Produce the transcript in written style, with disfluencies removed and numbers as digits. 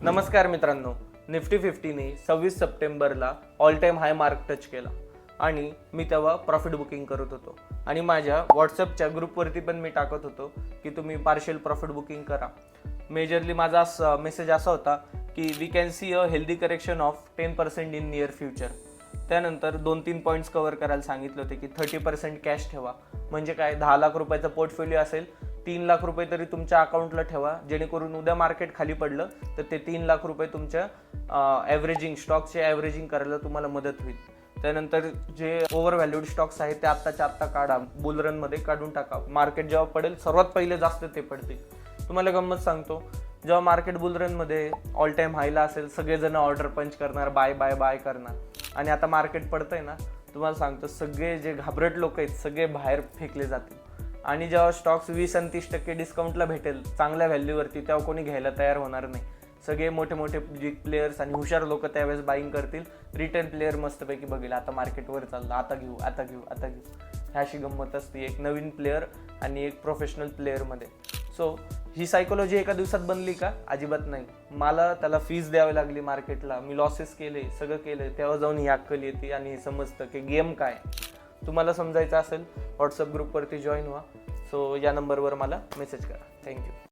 नमस्कार मित्रांनो, निफ्टी 50ने 26 सप्टेंबरला ऑल टाइम हाय मार्क टच केला आणि मी तेव्हा प्रॉफिट बुकिंग करत होतो आणि माझ्या व्हॉट्सअपच्या ग्रुपवरती पण मी टाकत होतो की तुम्ही पार्शियल प्रॉफिट बुकिंग करा. मेजरली माझा मेसेज असा होता की we can see a healthy correction of 10% in near future. त्यानंतर 2-3 पॉईंट्स कव्हर करायला सांगितले होते की 30% कॅश ठेवा. म्हणजे काय, 10 लाख रुपयाचा पोर्टफोलिओ असेल, 3 लाख रुपये तरी तुमच्या अकाउंटला ठेवा, जेणेकरून उद्या मार्केट खाली पडलं तर ते 3 लाख रुपये तुमच्या ॲव्हरेजिंग स्टॉकचे ॲव्हरेजिंग करायला तुम्हाला मदत होईल. त्यानंतर जे ओव्हर व्हॅल्यूड स्टॉक्स आहेत ते आत्ताच्या आत्ता काढा, बुल रनमध्ये काढून टाका. मार्केट जेव्हा पडेल सर्वात पहिले जास्त ते पडतील. तुम्हाला गंमत सांगतो, जेव्हा मार्केट बुल रनमध्ये ऑल टाइम हायला असेल, सगळेजण ऑर्डर पंच करणार, बाय बाय बाय करणार. आणि आता मार्केट पडतंय ना, तुम्हाला सांगतो सगळे जे घाबरट लोक आहेत सगळे बाहेर फेकले जातील. आणि जेव्हा स्टॉक्स 20-30% डिस्काउंटला भेटेल चांगल्या व्हॅल्यूवरती, तेव्हा कोणी घ्यायला तयार होणार नाही. सगळे मोठे मोठे बिग प्लेयर्स आणि हुशार लोक त्यावेळेस बाईंग करतील. रिटेल प्लेयर मस्तपैकी बघेल आता मार्केटवर चाललं, आता घेऊ आता घेऊ आता घेऊ. ह्या अशी गंमत असते एक नवीन प्लेयर आणि एक प्रोफेशनल प्लेअरमध्ये. सो ही सायकोलॉजी एका दिवसात बनली का? अजिबात नाही. मला त्याला फीज द्यावी लागली मार्केटला, मी लॉसेस केले, सगळं केलं, तेव्हा जाऊन ही अक्कल येते आणि हे समजतं की गेम काय. तुम्हाला समजायचं असेल व्हॉट्सअप ग्रुपवरती जॉईन व्हा. सो या नंबरवर मला मेसेज करा. थँक्यू.